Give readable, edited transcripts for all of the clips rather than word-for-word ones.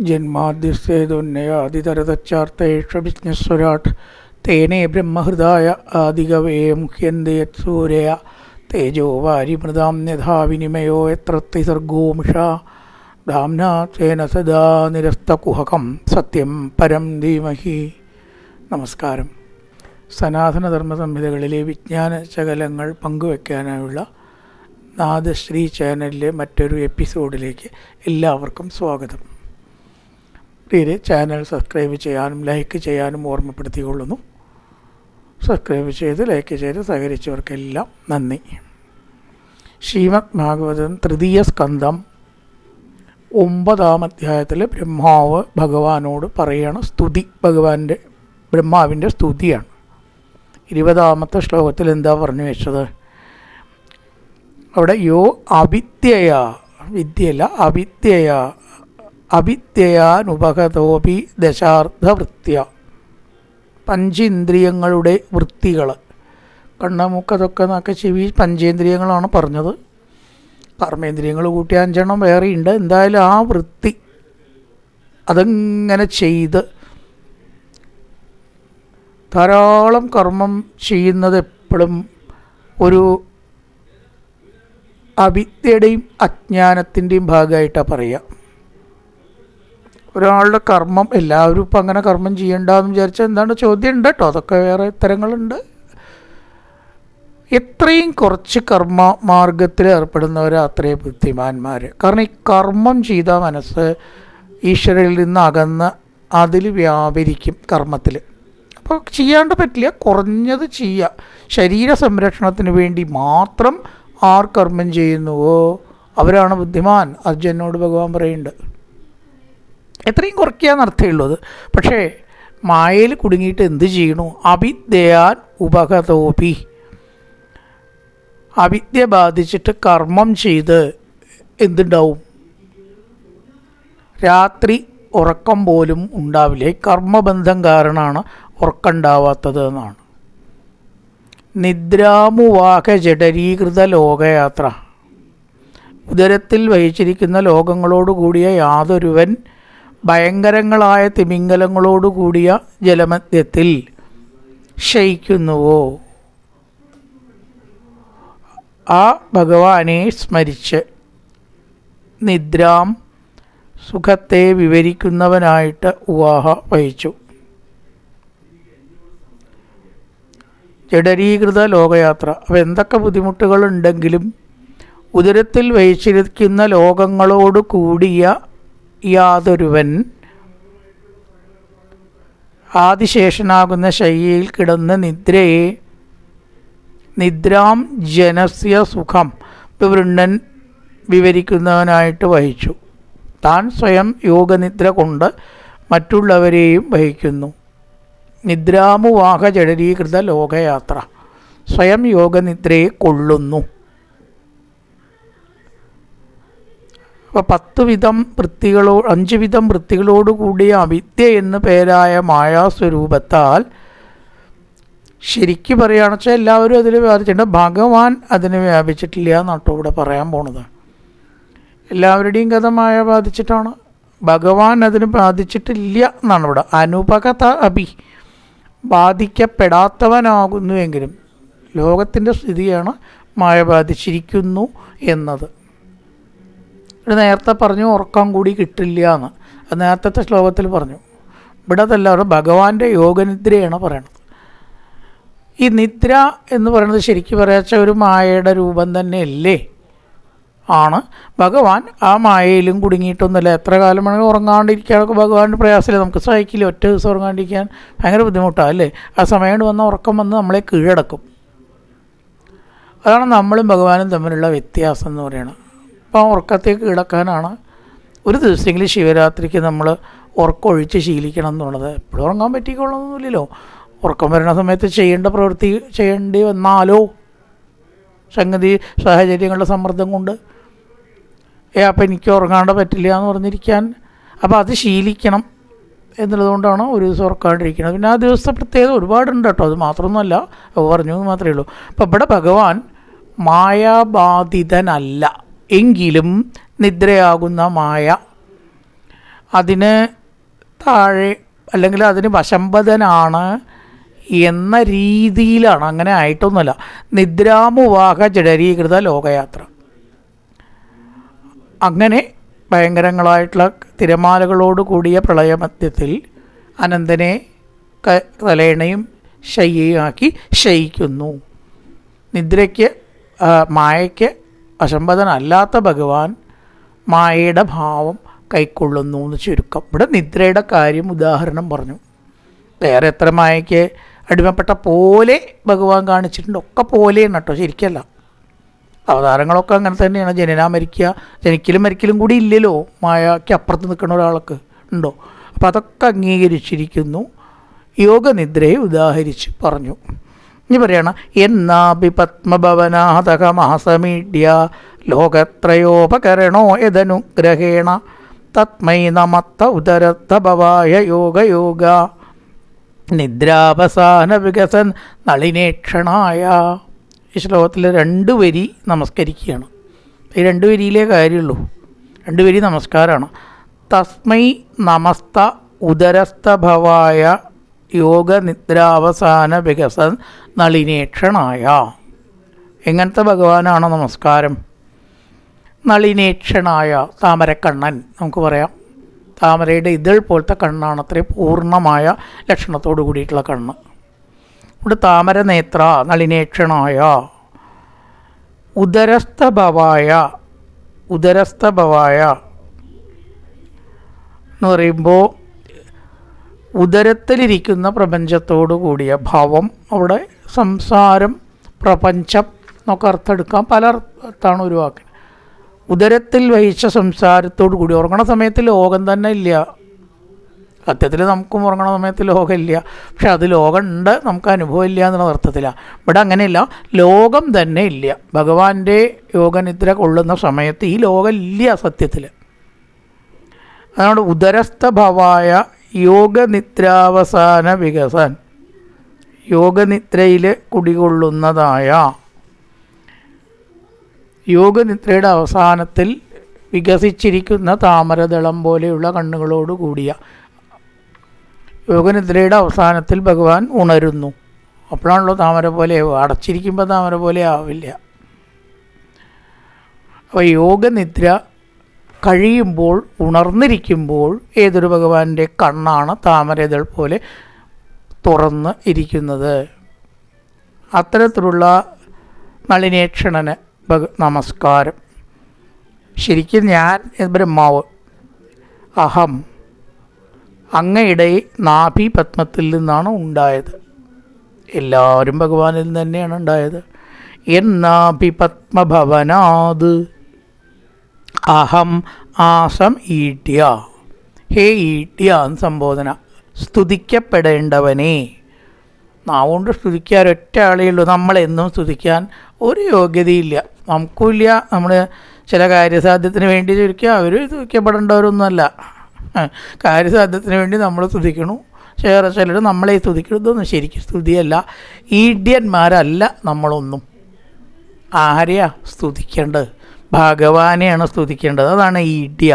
ജന്മാദ്യസ്യേതുന്നയാതിതരതച്ചാർത്തേഷ്വവിജ്ഞസ്വരാട് തേനേ ബ്രഹ്മഹൃദായ ആദികവേ മുഹ്യന്തി യത്സൂരയ തേജോ വാരിമൃതാം യഥാ വിനിമയോ യത്ര ത്രിസർഗോ മൃഷാ ധാംനാ തേന സദാ നിരസ്തകുഹകം സത്യം പരം ധീമഹി. നമസ്കാരം. സനാതനധർമ്മ സംഹിതകളിലെ വിജ്ഞാന ശകലങ്ങൾ പങ്കുവയ്ക്കാനായുള്ള നാദശ്രീ ചാനലിലെ മറ്റൊരു എപ്പിസോഡിലേക്ക് എല്ലാവർക്കും സ്വാഗതം. പ്രിയരെ, ചാനൽ സബ്സ്ക്രൈബ് ചെയ്യാനും ലൈക്ക് ചെയ്യാനും ഓർമ്മപ്പെടുത്തിക്കൊള്ളുന്നു. സബ്സ്ക്രൈബ് ചെയ്ത് ലൈക്ക് ചെയ്ത് സഹകരിച്ചവർക്കെല്ലാം നന്ദി. ശ്രീമദ് ഭാഗവതം തൃതീയ സ്കന്ധം 9-ാം അധ്യായത്തിൽ ബ്രഹ്മാവ് ഭഗവാനോട് പറയണ സ്തുതി, ബ്രഹ്മാവിൻ്റെ സ്തുതിയാണ്. 20-ാമത്തെ ശ്ലോകത്തിൽ എന്താ പറഞ്ഞു വെച്ചത്? അവിടെ യോ അവിദ്യയാ, വിദ്യയല്ല അവിദ്യയാനുപഗതോപി ദശാർദ്ധവൃത്യ, പഞ്ചേന്ദ്രിയങ്ങളുടെ വൃത്തികൾ, കണ്ണ് മൂക്ക് തൊക്കെ നാക്ക് ചെവി പഞ്ചേന്ദ്രിയങ്ങളാണ് പറഞ്ഞത്. കർമ്മേന്ദ്രിയങ്ങൾ കൂട്ടി 5 വേറെയുണ്ട്. എന്തായാലും ആ വൃത്തി അതങ്ങനെ ചെയ്ത് ധാരാളം കർമ്മം ചെയ്യുന്നത് എപ്പോഴും ഒരു അവിദ്യയുടെയും അജ്ഞാനത്തിൻ്റെയും ഭാഗമായിട്ടാണ് പറയുക. ഒരാളുടെ കർമ്മം എല്ലാവരും ഇപ്പം അങ്ങനെ കർമ്മം ചെയ്യണ്ടെന്ന് വിചാരിച്ചാൽ എന്താണ് ചോദ്യം ഉണ്ട് കേട്ടോ. അതൊക്കെ വേറെ തരങ്ങളുണ്ട്. എത്രയും കുറച്ച് കർമ്മ മാർഗത്തിൽ ഏർപ്പെടുന്നവർ അത്രയും ബുദ്ധിമാന്മാർ. കാരണം ഈ കർമ്മം ചെയ്ത മനസ്സ് ഈശ്വരനിൽ നിന്ന് അകന്ന് അതിൽ വ്യാപരിക്കും കർമ്മത്തിൽ. അപ്പോൾ ചെയ്യാണ്ട് പറ്റില്ല, കുറഞ്ഞത് ചെയ്യുക. ശരീര സംരക്ഷണത്തിന് വേണ്ടി മാത്രം ആർ കർമ്മം ചെയ്യുന്നുവോ അവരാണ് ബുദ്ധിമാൻ. അർജുനോട് ഭഗവാൻ പറയുന്നുണ്ട്. എത്രയും കുറയ്ക്കാന്ന് അർത്ഥമുള്ളത്. പക്ഷേ മായയിൽ കുടുങ്ങിയിട്ട് എന്ത് ചെയ്യണു? അവിദ്യയാൻ ഉപഗതോപി, അവിദ്യ ബാധിച്ചിട്ട് കർമ്മം ചെയ്ത് എന്തുണ്ടാവും? രാത്രി ഉറക്കം പോലും ഉണ്ടാവില്ല. ഈ കർമ്മബന്ധം കാരണമാണ് ഉറക്കം ഉണ്ടാവാത്തത് എന്നാണ്. നിദ്രാമുവാഹ ജഡരീകൃത ലോകയാത്ര, ഉദരത്തിൽ വഹിച്ചിരിക്കുന്ന ലോകങ്ങളോട് കൂടിയ യാതൊരുവൻ ഭയങ്കരങ്ങളായ തിമിംഗലങ്ങളോടുകൂടിയ ജലമധ്യത്തിൽ ശയിക്കുന്നുവോ ആ ഭഗവാനെ സ്മരിച്ച് നിദ്രാം സുഖത്തെ വിവരിക്കുന്നവനായിട്ട് ഉവാഹ വഹിച്ചു. ജഡരീകൃത ലോകയാത്ര. അപ്പോൾ എന്തൊക്കെ ബുദ്ധിമുട്ടുകളുണ്ടെങ്കിലും ഉദരത്തിൽ വഹിച്ചിരിക്കുന്ന ലോകങ്ങളോട് കൂടിയ യാതൊരുവൻ ആദിശേഷനാകുന്ന ശയ്യയിൽ കിടന്ന് നിദ്രാം ജനസ്യ സുഖം വൃണ്ണൻ വിവരിക്കുന്നവനായിട്ട് വഹിച്ചു. താൻ സ്വയം യോഗനിദ്ര കൊണ്ട് മറ്റുള്ളവരെയും വഹിക്കുന്നു. നിദ്രാമുവാഹ ജഡരീകൃത ലോകയാത്ര, സ്വയം യോഗനിദ്രയെ കൊള്ളുന്നു. അപ്പോൾ 5 വിധം വൃത്തികളോടുകൂടിയ അവിദ്യ എന്ന് പേരായ മായാസ്വരൂപത്താൽ ശരിക്കും പറയുകയാണെന്ന് വെച്ചാൽ എല്ലാവരും അതിൽ വ്യാപിച്ചിട്ടുണ്ട്. ഭഗവാൻ അതിന് വ്യാപിച്ചിട്ടില്ല എന്നാട്ടോ ഇവിടെ പറയാൻ പോണത്. എല്ലാവരുടെയും കഥ മായ ബാധിച്ചിട്ടാണ്, ഭഗവാൻ അതിന് ബാധിച്ചിട്ടില്ല എന്നാണ് ഇവിടെ. അനുപഗത അഭി, ബാധിക്കപ്പെടാത്തവനാകുന്നുവെങ്കിലും ലോകത്തിൻ്റെ സ്ഥിതിയാണ് മായ ബാധിച്ചിരിക്കുന്നു എന്നത്. നേരത്തെ പറഞ്ഞു ഉറക്കം കൂടി കിട്ടില്ല എന്ന്. അത് നേരത്തെ ശ്ലോകത്തിൽ പറഞ്ഞു. ഇവിടെ അതല്ലാതെ ഭഗവാന്റെ യോഗനിദ്രയാണ് പറയണത്. ഈ നിദ്ര എന്ന് പറയുന്നത് ശരിക്കും പറയാച്ച ഒരു മായയുടെ രൂപം തന്നെയല്ലേ ആണ്. ഭഗവാൻ ആ മായയിലും കുടുങ്ങിയിട്ടൊന്നുമില്ല. എത്ര കാലം വേണമെങ്കിൽ ഉറങ്ങാണ്ടിരിക്കാനൊക്കെ ഭഗവാന്റെ പ്രയാസമില്ല. നമുക്ക് സഹിക്കില്ല. ഒറ്റ ദിവസം ഉറങ്ങാണ്ടിരിക്കാൻ ഭയങ്കര ബുദ്ധിമുട്ടാണ് അല്ലേ. ആ സമയം വന്ന ഉറക്കം വന്ന് നമ്മളെ കീഴടക്കും. അതാണ് നമ്മളും ഭഗവാനും തമ്മിലുള്ള വ്യത്യാസം എന്ന് പറയുന്നത്. അപ്പോൾ ഉറക്കത്തേക്ക് കീഴടക്കാനാണ് ഒരു ദിവസമെങ്കിലും ശിവരാത്രിക്ക് നമ്മൾ ഉറക്കമൊഴിച്ച് ശീലിക്കണം എന്നുള്ളത്. എപ്പോഴും ഉറങ്ങാൻ പറ്റിക്കൊള്ളണമെന്നില്ലല്ലോ. ഉറക്കം വരുന്ന സമയത്ത് ചെയ്യേണ്ട പ്രവൃത്തി ചെയ്യേണ്ടി വന്നാലോ, സംഗതി സാഹചര്യങ്ങളുടെ സമ്മർദ്ദം കൊണ്ട് അപ്പം എനിക്ക് ഉറങ്ങാണ്ട് പറ്റില്ല എന്ന് പറഞ്ഞിരിക്കാൻ. അപ്പോൾ അത് ശീലിക്കണം എന്നുള്ളതുകൊണ്ടാണ് ഒരു ദിവസം ഉറക്കാണ്ടിരിക്കുന്നത്. പിന്നെ ആ ദിവസത്തെ പ്രത്യേകത ഒരുപാടുണ്ട് കേട്ടോ. അത് മാത്രമൊന്നുമല്ല, പറഞ്ഞു എന്ന് മാത്രമേ ഉള്ളൂ. അപ്പം ഇവിടെ ഭഗവാൻ മായാബാധിതനല്ല, എങ്കിലും നിദ്രയാകുന്ന മായ അതിന് താഴെ അല്ലെങ്കിൽ അതിന് വശംബദനാണ് എന്ന രീതിയിലാണ്. അങ്ങനെ ആയിട്ടൊന്നുമല്ല. നിദ്രാമുവാഹ ജഡരീകൃത ലോകയാത്ര. അങ്ങനെ ഭയങ്കരങ്ങളായിട്ടുള്ള തിരമാലകളോട് കൂടിയ പ്രളയമധ്യത്തിൽ അനന്തനെ തലേണയും ശയ്യയും ആക്കി ശയിക്കുന്നു. നിദ്രയ്ക്ക് മായയ്ക്ക് വശംബദനല്ലാത്ത ഭഗവാൻ മായയുടെ ഭാവം കൈക്കൊള്ളുന്നു എന്ന് ചുരുക്കം. ഇവിടെ നിദ്രയുടെ കാര്യം ഉദാഹരണം പറഞ്ഞു. വേറെ എത്ര മായയ്ക്ക് അടിമപ്പെട്ട പോലെ ഭഗവാൻ കാണിച്ചിട്ടുണ്ട്. ഒക്കെ പോലെയാണ് കേട്ടോ, ശരിക്കല്ല. അവതാരങ്ങളൊക്കെ അങ്ങനെ തന്നെയാണ്. ജനിക്കലും മരിക്കലും കൂടി ഇല്ലല്ലോ. മായയ്ക്ക് അപ്പുറത്ത് നിൽക്കുന്ന ഒരാൾക്ക് ഉണ്ടോ? അപ്പം അതൊക്കെ അംഗീകരിച്ചിരിക്കുന്നു. യോഗനിദ്രയെ ഉദാഹരിച്ച് പറഞ്ഞു. ഇനി പറയണം, എന്നാപി പത്മഭവനാഥക മാസമീഡ്യ ലോകത്രയോപകരണോ യദനുഗ്രഹേണ തത്മൈ നമത്ത ഉദരത്തഭവായ യോഗ നിദ്രാവസാന വികസൻ നളിനേക്ഷണായ. ഈ ശ്ലോകത്തിൽ 2 വരി നമസ്കരിക്കുകയാണ്. ഈ 2 വരിയിലേ കാര്യമുള്ളൂ. 2 വരി നമസ്കാരമാണ്. തസ്മൈ നമസ്ത ഉദരസ്ഥഭവായ യോഗ നിദ്രാവസാന വികസൻ നളിനേക്ഷണായ. എങ്ങനത്തെ ഭഗവാനാണ് നമസ്കാരം? നളിനേക്ഷണായ, താമരക്കണ്ണൻ നമുക്ക് പറയാം. താമരയുടെ ഇതൾ പോലത്തെ കണ്ണാണ് അത്രയും പൂർണ്ണമായ ലക്ഷണത്തോടു കൂടിയിട്ടുള്ള കണ്ണ്. ഇവിടെ താമര നേത്ര നളിനേക്ഷണായ. ഉദരസ്ഥഭവായ എന്ന് പറയുമ്പോൾ ഉദരത്തിലിരിക്കുന്ന പ്രപഞ്ചത്തോടു കൂടിയ ഭാവം. അവിടെ സംസാരം, പ്രപഞ്ചം എന്നൊക്കെ അർത്ഥം എടുക്കാം. പല അർത്ഥമാണ് ഒരു വാക്കിന്. ഉദരത്തിൽ വഹിച്ച സംസാരത്തോടു കൂടി. ഉറങ്ങണ സമയത്ത് ലോകം തന്നെ ഇല്ല. സത്യത്തിൽ നമുക്കും ഉറങ്ങണ സമയത്ത് ലോകമില്ല. പക്ഷെ അത് ലോകമുണ്ട്, നമുക്ക് അനുഭവം ഇല്ല എന്നുള്ള അർത്ഥത്തിലാണ്. ഇവിടെ അങ്ങനെയില്ല, ലോകം തന്നെ ഇല്ല. ഭഗവാന്റെ യോഗനിദ്ര കൊള്ളുന്ന സമയത്ത് ഈ ലോകം ഇല്ല സത്യത്തിൽ. അതുകൊണ്ട് ഉദരസ്ഥഭവായ യോഗനിദ്രാവസാന വികസൻ, യോഗനിദ്രയിൽ കുടികൊള്ളുന്നതായ, യോഗനിദ്രയുടെ അവസാനത്തിൽ വികസിച്ചിരിക്കുന്ന താമരദളം പോലെയുള്ള കണ്ണുകളോട് കൂടിയ യോഗനിദ്രയുടെ അവസാനത്തിൽ ഭഗവാൻ ഉണരുന്നു. അപ്പോഴാണല്ലോ താമര പോലെ ആവുക. അടച്ചിരിക്കുമ്പോൾ താമര പോലെ ആവില്ല. അപ്പോൾ യോഗനിദ്ര കഴിയുമ്പോൾ, ഉണർന്നിരിക്കുമ്പോൾ ഏതൊരു ഭഗവാന്റെ കണ്ണാണ് താമരതൾ പോലെ തുറന്ന് ഇരിക്കുന്നത്. അത്തരത്തിലുള്ള നളിനേക്ഷണന് നമസ്കാരം. ശരിക്കും ഞാൻ ബ്രഹ്മാവ്, അഹം അങ്ങയുടെ നാഭി പത്മത്തിൽ നിന്നാണ് ഉണ്ടായത്. എല്ലാവരും ഭഗവാനിൽ നിന്ന് തന്നെയാണ് ഉണ്ടായത്. എന്നാഭി പത്മഭവനാത് അഹം ആസം ഈട്യ. ഹേ ഈട്യ എന്ന് സംബോധന. സ്തുതിക്കപ്പെടേണ്ടവനെ. നാവുകൊണ്ട് സ്തുതിക്കാൻ ഒറ്റ ആളേ ഉള്ളൂ. നമ്മളെന്നും സ്തുതിക്കാൻ ഒരു യോഗ്യതയില്ല, നമുക്കുമില്ല. നമ്മൾ ചില കാര്യസാധ്യത്തിന് വേണ്ടി ചോദിക്കുക, അവർ സ്തുതിക്കപ്പെടേണ്ടവരൊന്നുമല്ല. കാര്യസാധ്യത്തിന് വേണ്ടി നമ്മൾ സ്തുതിക്കണു. ചിലർ നമ്മളെ സ്തുതിക്കണം. ഇതൊന്നും ശരിക്കും സ്തുതിയല്ല. ഈഡ്യന്മാരല്ല നമ്മളൊന്നും. ആരെയാ സ്തുതിക്കേണ്ടത്? ഭഗവാനെയാണ് സ്തുതിക്കേണ്ടത്. അതാണ് ഈഡ്യ.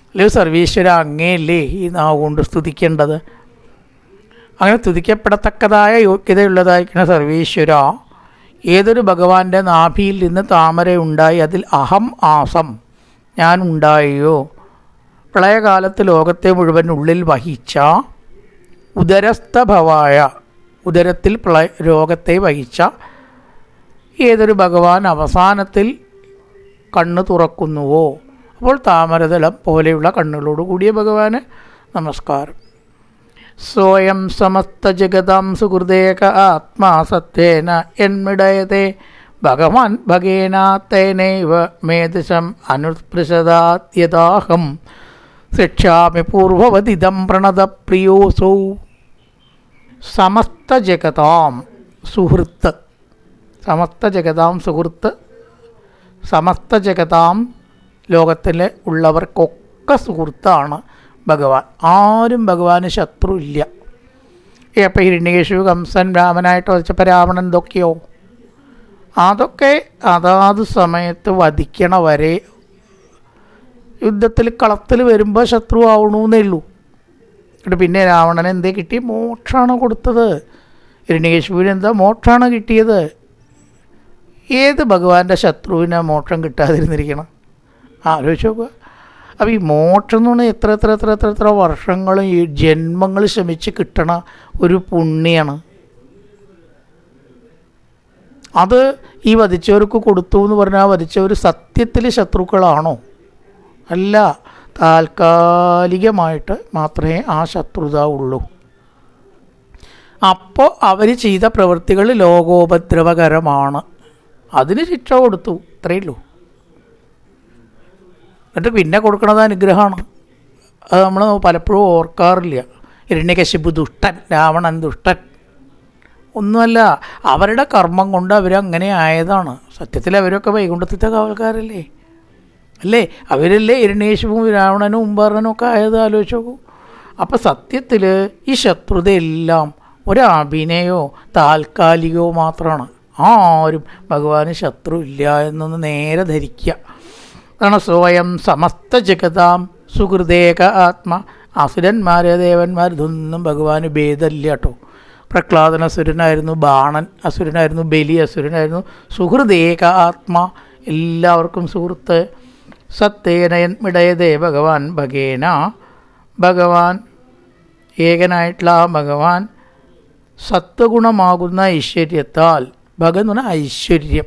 അല്ലെങ്കിൽ സർവീശ്വര അങ്ങേയല്ലേ ഈ നാവ് കൊണ്ട് സ്തുതിക്കേണ്ടത്. അങ്ങനെ സ്തുതിക്കപ്പെടത്തക്കതായ യോഗ്യതയുള്ളതായിരിക്കുന്ന സർവീശ്വര, ഏതൊരു ഭഗവാന്റെ നാഭിയിൽ നിന്ന് താമര ഉണ്ടായി അതിൽ അഹം ആസം ഞാൻ ഉണ്ടായോ, പ്രളയകാലത്ത് ലോകത്തെ മുഴുവൻ ഉള്ളിൽ വഹിച്ച ഉദരസ്ഥഭവായ, ഉദരത്തിൽ രോഗത്തെ വഹിച്ച ഏതൊരു ഭഗവാൻ അവസാനത്തിൽ കണ്ണ് തുറക്കുന്നുവോ അപ്പോൾ താമരതലം പോലെയുള്ള കണ്ണുകളോട് കൂടിയ ഭഗവാന് നമസ്കാരം. സ്വയം സമസ്ത ജഗതാം സുഹൃദേക ആത്മാ സത്യേന എന്മിടയത്തെ ഭഗവാൻ ഭഗേനാത്തേനൈവ മേദശം അനുസ്പൃശതാദ്യതാഹം ശിക്ഷാമി പൂർവവതിദം പ്രണതപ്രിയോസൗ. സമസ്ത ജഗതാം സുഹൃത്ത്, സമസ്ത ജഗതാം സുഹൃത്ത്, സമസ്ത ജഗതാം ലോകത്തിൽ ഉള്ളവർക്കൊക്കെ സുഹൃത്താണ് ഭഗവാൻ. ആരും ഭഗവാന് ശത്രു ഇല്ല. അപ്പം ഹിരണ്യകേശു, കംസൻ, രാമനായിട്ട് വധിച്ചപ്പോൾ രാവണൻ എന്തൊക്കെയോ അതൊക്കെ അതാത് സമയത്ത് വധിക്കണ വരെ യുദ്ധത്തിൽ കളത്തിൽ വരുമ്പോൾ ശത്രു ആവണമെന്നേ ഉള്ളൂ. എന്നിട്ട് പിന്നെ രാവണൻ എന്തേ കിട്ടി? മോക്ഷമാണ് കൊടുത്തത്. ഹിരണ്യകശിപുവിന് എന്താ? മോക്ഷമാണ് കിട്ടിയത്. ഏത് ഭഗവാന്റെ ശത്രുവിന് മോക്ഷം കിട്ടാതിരുന്നിരിക്കണം? ആലോചിച്ച് നോക്കുക. അപ്പോൾ ഈ മോക്ഷം എന്ന് പറഞ്ഞാൽ എത്ര എത്ര എത്ര എത്ര എത്ര വർഷങ്ങളും ഈ ജന്മങ്ങൾ ശ്രമിച്ച് കിട്ടണ ഒരു പുണ്യാണ്. അത് ഈ വധിച്ചവർക്ക് കൊടുത്തു എന്ന് പറഞ്ഞാൽ വധിച്ചവർ സത്യത്തിൽ ശത്രുക്കളാണോ? അല്ല, താൽക്കാലികമായിട്ട് മാത്രമേ ആ ശത്രുത ഉള്ളൂ. അപ്പോൾ അവർ ചെയ്ത പ്രവൃത്തികൾ ലോകോപദ്രവകരമാണ്, അതിന് ശിക്ഷ കൊടുത്തു, ഇത്രയേ ഉള്ളൂ. എന്നിട്ട് പിന്നെ കൊടുക്കുന്നത് അനുഗ്രഹമാണ്. അത് നമ്മൾ പലപ്പോഴും ഓർക്കാറില്ല. ഹിരണ്യകശിപു ദുഷ്ടൻ, രാവണൻ ദുഷ്ടൻ ഒന്നുമല്ല, അവരുടെ കർമ്മം കൊണ്ട് അവരങ്ങനെ ആയതാണ്. സത്യത്തിൽ അവരൊക്കെ വൈകുണ്ഠത്തിൻ്റെ കാവൽക്കാരല്ലേ? അല്ലേ? അവരല്ലേ ഹിരണ്യകശിപുവും രാവണനും കുംഭകർണനും ഒക്കെ ആയത്? ആലോചിച്ച് നോക്കൂ. അപ്പം സത്യത്തിൽ ഈ ശത്രുതയെല്ലാം ഒരഭിനയോ താൽക്കാലികമോ മാത്രമാണ്. ആരും ഭഗവാന് ശത്രു ഇല്ല എന്നൊന്ന് നേരെ ധരിക്കുക. അതാണ് സ്വയം സമസ്ത ജഗതാം സുഹൃദേക ആത്മ. അസുരന്മാർ ദേവന്മാർ ഇതൊന്നും ഭഗവാന് ഭേദമില്ല കേട്ടോ. പ്രഹ്ലാദൻ അസുരനായിരുന്നു, ബാണൻ അസുരനായിരുന്നു, ബലി അസുരനായിരുന്നു. സുഹൃദേക ആത്മ, എല്ലാവർക്കും സുഹൃത്ത്. സത്തേനയന്മിടയതേ ഭഗവാൻ ഭഗേന, ഭഗവാൻ ഏകനായിട്ടുള്ള ആ ഭഗവാൻ സത്വഗുണമാകുന്ന ഐശ്വര്യത്താൽ, ഭഗൻ എന്ന് പറഞ്ഞാൽ ഐശ്വര്യം,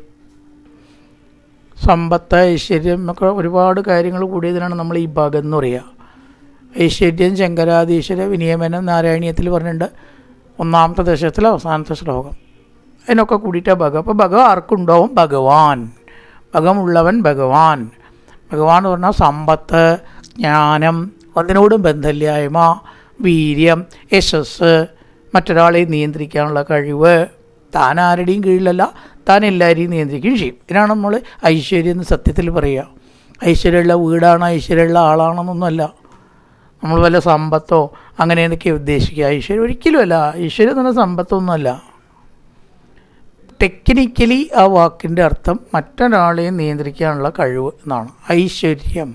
സമ്പത്ത്, ഐശ്വര്യം ഒക്കെ ഒരുപാട് കാര്യങ്ങൾ കൂടിയതിനാണ് നമ്മൾ ഈ ഭഗൻ എന്ന് പറയുക. ഐശ്വര്യം ശങ്കരാധീശ്വര വിനിയമനം നാരായണീയത്തിൽ പറഞ്ഞിട്ടുണ്ട്, 1-ാമത്തെ ദശകത്തിലെ അവസാനത്തെ ശ്ലോകം. അതിനൊക്കെ കൂടിയിട്ടാണ് ഭഗം. അപ്പോൾ ഭഗം ആർക്കുണ്ടാവും? ഭഗവാൻ, ഭഗമുള്ളവൻ ഭഗവാൻ. ഭഗവാൻ എന്ന് പറഞ്ഞാൽ സമ്പത്ത്, ജ്ഞാനം, അതിനോടും ബന്ധമില്ലായ്മ, വീര്യം, യശസ്, മറ്റൊരാളെ നിയന്ത്രിക്കാനുള്ള കഴിവ്. താൻ ആരുടെയും കീഴിലല്ല, താൻ എല്ലാവരെയും നിയന്ത്രിക്കുകയും ചെയ്യും. ഇതിനാണ് നമ്മൾ ഐശ്വര്യം എന്ന് സത്യത്തിൽ പറയുക. ഐശ്വര്യമുള്ള വീടാണ്, ഐശ്വര്യമുള്ള ആളാണെന്നൊന്നുമല്ല. നമ്മൾ വല്ല സമ്പത്തോ അങ്ങനെ എന്തൊക്കെ ഉദ്ദേശിക്കുക. ഐശ്വര്യം ഒരിക്കലും അല്ല. ഐശ്വര്യം എന്ന് പറഞ്ഞാൽ സമ്പത്തൊന്നുമല്ല. ടെക്നിക്കലി ആ വാക്കിൻ്റെ അർത്ഥം മറ്റൊരാളെയും നിയന്ത്രിക്കാനുള്ള കഴിവ് എന്നാണ് ഐശ്വര്യം.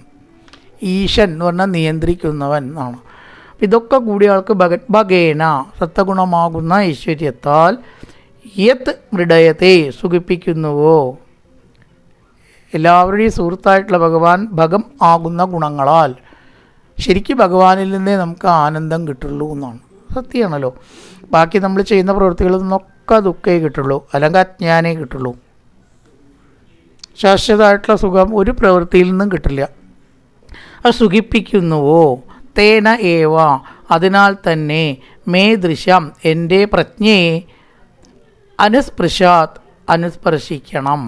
ഈശൻ എന്ന് പറഞ്ഞാൽ നിയന്ത്രിക്കുന്നവൻ എന്നാണ്. ഇതൊക്കെ കൂടിയ ആൾക്ക് ഭഗേന, സത്വഗുണമാകുന്ന ഐശ്വര്യത്താൽ, യത് മൃഡയത്തെ, സുഖിപ്പിക്കുന്നുവോ. എല്ലാവരുടെയും സുഹൃത്തായിട്ടുള്ള ഭഗവാൻ ഭഗം ആകുന്ന ഗുണങ്ങളാൽ ശരിക്കും ഭഗവാനിൽ നിന്നേ നമുക്ക് ആനന്ദം കിട്ടുള്ളൂ എന്നാണ്. സത്യമാണല്ലോ. ബാക്കി നമ്മൾ ചെയ്യുന്ന പ്രവൃത്തികളിൽ നിന്നൊക്കെ ദുഃഖമേ കിട്ടുള്ളൂ, അല്ലെങ്കിൽ അജ്ഞാനേ കിട്ടുള്ളൂ. ശാശ്വതമായിട്ടുള്ള സുഖം ഒരു പ്രവൃത്തിയിൽ നിന്നും കിട്ടില്ല. അത് സുഖിപ്പിക്കുന്നുവോ. തേന ഏവ, അതിനാൽ തന്നെ, മേ ദൃശ്യം, എൻ്റെ പ്രജ്ഞയെ, അനുസ്പൃശാത്, അനുസ്പർശിക്കണം.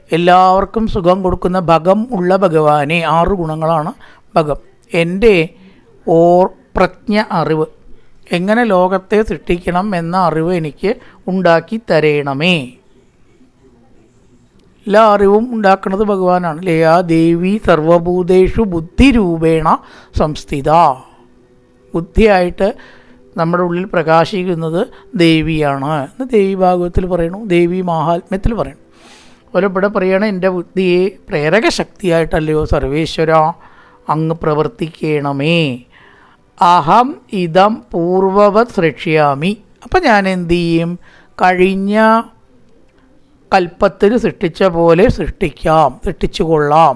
എല്ലാവർക്കും സുഖം കൊടുക്കുന്ന ഭഗം ഉള്ള ഭഗവാനെ, 6 ഗുണങ്ങളാണ് ഭഗം. എൻ്റെ പ്രജ്ഞ, അറിവ്, എങ്ങനെ ലോകത്തെ സൃഷ്ടിക്കണം എന്ന അറിവ് എനിക്ക് ഉണ്ടാക്കി തരേണമേ. എല്ലാ അറിവും ഉണ്ടാക്കുന്നത് ഭഗവാനാണ്. അല്ലേ? ആ ദേവി സർവഭൂതേഷു ബുദ്ധിരൂപേണ സംസ്ഥിത. ബുദ്ധിയായിട്ട് നമ്മുടെ ഉള്ളിൽ പ്രകാശിക്കുന്നത് ദേവിയാണ് എന്ന് ദേവി ഭാഗവത്തിൽ പറയണു, ദേവി മാഹാത്മ്യത്തിൽ പറയണു. അതുപോലെ ഇവിടെ പറയണ എൻ്റെ ബുദ്ധിയെ പ്രേരക ശക്തിയായിട്ടല്ലയോ സർവേശ്വര അങ്ങ് പ്രവർത്തിക്കണമേ. അഹം ഇതം പൂർവവത് സൃഷ്യാമി. അപ്പം ഞാൻ എന്തു ചെയ്യും? കഴിഞ്ഞ കൽപ്പത്തിൽ സൃഷ്ടിച്ച പോലെ സൃഷ്ടിച്ചു കൊള്ളാം.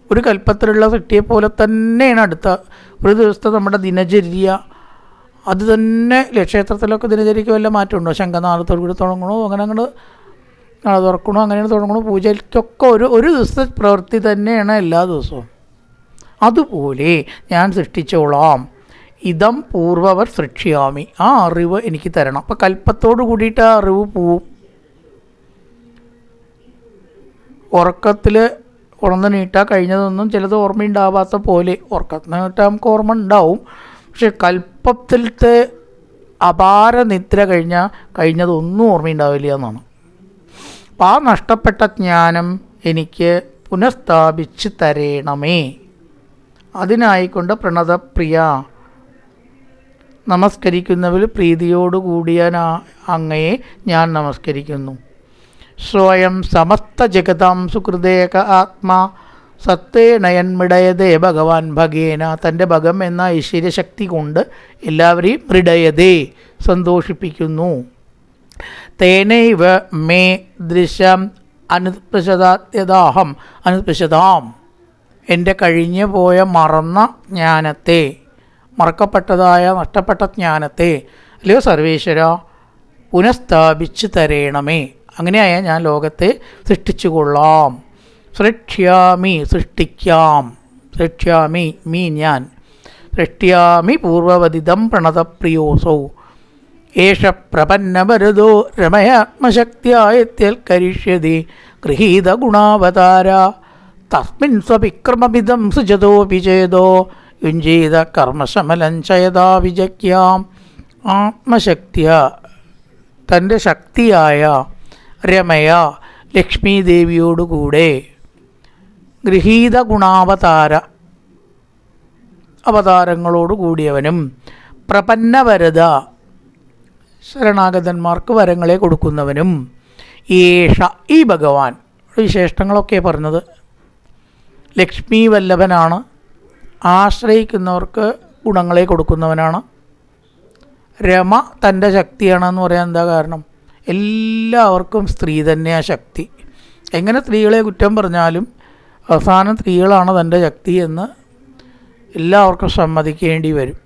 ഒരു കൽപ്പത്തിലുള്ള സൃഷ്ടിയെ പോലെ തന്നെയാണ് അടുത്ത ഒരു ദിവസത്തെ നമ്മുടെ ദിനചര്യ. അത് തന്നെ ക്ഷേത്രത്തിലൊക്കെ ദിനചര്യയ്ക്ക് വല്ല മാറ്റമുണ്ടോ? ശംഖനാളത്തോടു കൂടി തുടങ്ങണോ, അങ്ങനെ നാളെ തുറക്കണോ, അങ്ങനെയാണ് തുടങ്ങണോ, പൂജയ്ക്കൊക്കെ ഒരു ദിവസത്തെ പ്രവൃത്തി തന്നെയാണ് എല്ലാ ദിവസവും. അതുപോലെ ഞാൻ സൃഷ്ടിച്ചോളാം. ഇതം പൂർവവർ സൃഷ്യാമി. ആ അറിവ് എനിക്ക് തരണം. അപ്പം കൽപ്പത്തോട് കൂടിയിട്ട് ആ അറിവ് പോവും. ഉറക്കത്തിൽ ഉണർന്ന് നീട്ടാൻ കഴിഞ്ഞതൊന്നും ചിലത് ഓർമ്മയുണ്ടാവാത്ത പോലെ, ഉറക്കത്തിന് നീട്ടാൻ നമുക്ക് ഓർമ്മ ഉണ്ടാവും. പക്ഷെ കൽപ്പത്തിലത്തെ അപാര നിദ്ര കഴിഞ്ഞതൊന്നും ഓർമ്മയുണ്ടാവില്ല എന്നാണ്. അപ്പം ആ നഷ്ടപ്പെട്ട ജ്ഞാനം എനിക്ക് പുനഃസ്ഥാപിച്ച് തരേണമേ. അതിനായിക്കൊണ്ട് പ്രണതപ്രിയ, നമസ്കരിക്കുന്നവർ പ്രീതിയോടുകൂടിയ അങ്ങയെ ഞാൻ നമസ്കരിക്കുന്നു. സ്വയം സമസ്ത ജഗതാം സുഹൃദേക ആത്മാ സത്തേണയൻ ഭഗവാൻ ഭഗേന, തൻ്റെ ഭഗം എന്ന ഐശ്വര്യശക്തി കൊണ്ട് എല്ലാവരെയും മൃഡയതേ സന്തോഷിപ്പിക്കുന്നു. തേനൈവ മേ ദൃശം അനുസ്പൃശതാം അനുസ്പൃശതാം, എൻ്റെ കഴിഞ്ഞു പോയ മറന്ന ജ്ഞാനത്തെ, മറക്കപ്പെട്ടതായ നഷ്ടപ്പെട്ട ജ്ഞാനത്തെ അല്ലയോ സർവേശ്വര പുനഃസ്ഥാപിച്ച് തരേണമേ. അങ്ങനെയായ ഞാൻ ലോകത്തെ സൃഷ്ടിച്ചു കൊള്ളാം. സൃഷ്ട്യാമി സൃഷ്ടിക്കാം, സൃഷ്ട്യാമി മീ ഞാൻ, സൃഷ്ട്യാമി പൂർവവദിതം പ്രണതപ്രിയോസൗ ഏഷ പ്രപന്നവരദോ രമയാത്മശക്തിയായത്യൽക്കരിഷ്യതി ഗൃഹീതഗുണാവതാര തസ്മിൻ സ്വവിക്രമവിദം സുജതോപി ചേതോ യുഞ്ജീത കർമ്മശമലം ചയതാ വിജക്യാം. ആത്മശക്തിയ തൻ്റെ ശക്തിയായ രമയ ലക്ഷ്മി ദേവിയോടുകൂടെ ഗൃഹീത ഗുണാവതാര അവതാരങ്ങളോട് കൂടിയവനും പ്രപന്നവരത ശരണാഗതന്മാർക്ക് വരങ്ങളെ കൊടുക്കുന്നവനും ഏഷ ഈ ഭഗവാൻ വിശേഷണങ്ങളൊക്കെ പറഞ്ഞത് ലക്ഷ്മി വല്ലഭനാണ്, ആശ്രയിക്കുന്നവർക്ക് ഗുണങ്ങളെ കൊടുക്കുന്നവനാണ്. രമ തൻ്റെ ശക്തിയാണെന്ന് പറയാൻ എന്താ കാരണം? എല്ലാവർക്കും സ്ത്രീ തന്നെയാണ് ശക്തി. എങ്ങനെ സ്ത്രീകളെ കുറ്റം പറഞ്ഞാലും അവസാനം സ്ത്രീകളാണ് തൻ്റെ ശക്തി എന്ന് എല്ലാവർക്കും സമ്മതിക്കേണ്ടി വരും.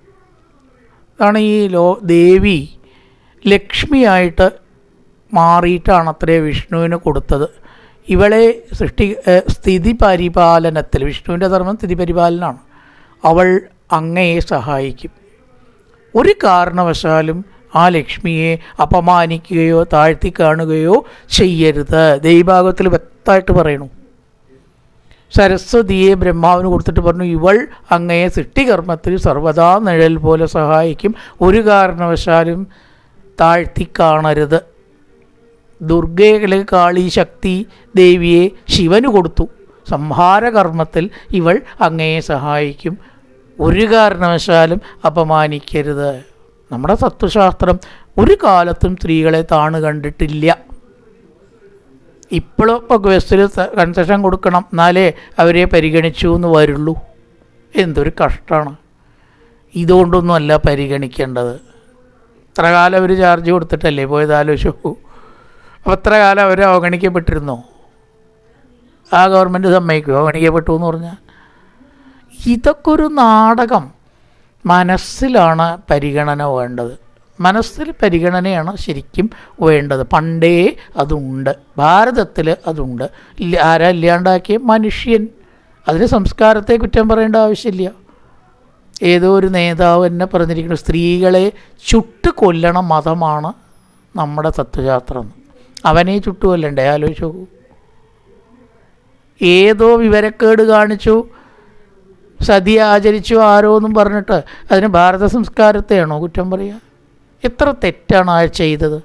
അതാണ് ഈ ദേവി ലക്ഷ്മിയായിട്ട് മാറിയിട്ടാണ് അത്രേ വിഷ്ണുവിന് കൊടുത്തത്. ഇവളെ സ്ഥിതി പരിപാലനത്തിൽ, വിഷ്ണുവിൻ്റെ ധർമ്മം സ്ഥിതി പരിപാലനമാണ്. അവൾ അങ്ങയെ സഹായിക്കും. ഒരു കാരണവശാലും ആ ലക്ഷ്മിയെ അപമാനിക്കുകയോ താഴ്ത്തി കാണുകയോ ചെയ്യരുത്. ദൈവഭാഗത്തിൽ വ്യക്തമായിട്ട് പറയണു. സരസ്വതിയെ ബ്രഹ്മാവിന് കൊടുത്തിട്ട് പറഞ്ഞു, ഇവൾ അങ്ങയെ സൃഷ്ടികർമ്മത്തിൽ സർവ്വതാ നിഴൽ പോലെ സഹായിക്കും, ഒരു കാരണവശാലും താഴ്ത്തി കാണരുത്. ദുർഗയിലെ കാളി ശക്തി ദേവിയെ ശിവന് കൊടുത്തു, സംഹാരകർമ്മത്തിൽ ഇവൾ അങ്ങയെ സഹായിക്കും, ഒരു കാരണവശാലും അപമാനിക്കരുത്. നമ്മുടെ തത്വശാസ്ത്രം ഒരു കാലത്തും സ്ത്രീകളെ താണ് കണ്ടിട്ടില്ല. ഇപ്പോഴും ഇപ്പോൾ ഗസ്റ്റിൽ കൺസെഷൻ കൊടുക്കണം എന്നാലേ അവരെ പരിഗണിച്ചു എന്ന് വരുള്ളൂ. എന്തൊരു കഷ്ടമാണ്. ഇതുകൊണ്ടൊന്നും അല്ല പരിഗണിക്കേണ്ടത്. ഇത്ര കാലം അവർ ചാർജ് കൊടുത്തിട്ടല്ലേ പോയത്, ആലോചിച്ചു. അപ്പോൾ എത്ര കാലം അവർ അവഗണിക്കപ്പെട്ടിരുന്നോ? ആ ഗവൺമെൻറ് സമ്മതിക്കുമോ അവഗണിക്കപ്പെട്ടു എന്ന് പറഞ്ഞാൽ? ഇതൊക്കെ ഒരു നാടകം. മനസ്സിലാണ് പരിഗണന വേണ്ടത്. മനസ്സിൽ പരിഗണനയാണ് ശരിക്കും വേണ്ടത്. പണ്ടേ അതുണ്ട്, ഭാരതത്തിൽ അതുണ്ട്. ആരാ ഇല്ലാണ്ടാക്കിയ? മനുഷ്യൻ. അതിന് സംസ്കാരത്തെ കുറ്റം പറയേണ്ട ആവശ്യമില്ല. ഏതോ ഒരു നേതാവ് എന്നെ പറഞ്ഞിരിക്കുന്നു, സ്ത്രീകളെ ചുട്ട് കൊല്ലണ മതമാണ് നമ്മുടെ തത്വശാസ്ത്രം. അവനെ ചുട്ടു കൊല്ലണ്ടേ? ആലോചിച്ച് നോക്കൂ. ഏതോ വിവരക്കേട് കാണിച്ചു, സതി ആചരിച്ചു ആരോ എന്നും പറഞ്ഞിട്ട് അതിന് ഭാരത സംസ്കാരത്തെയാണോ കുറ്റം പറയുക? എത്ര തെറ്റാണ് ആ ചെയ്തത്.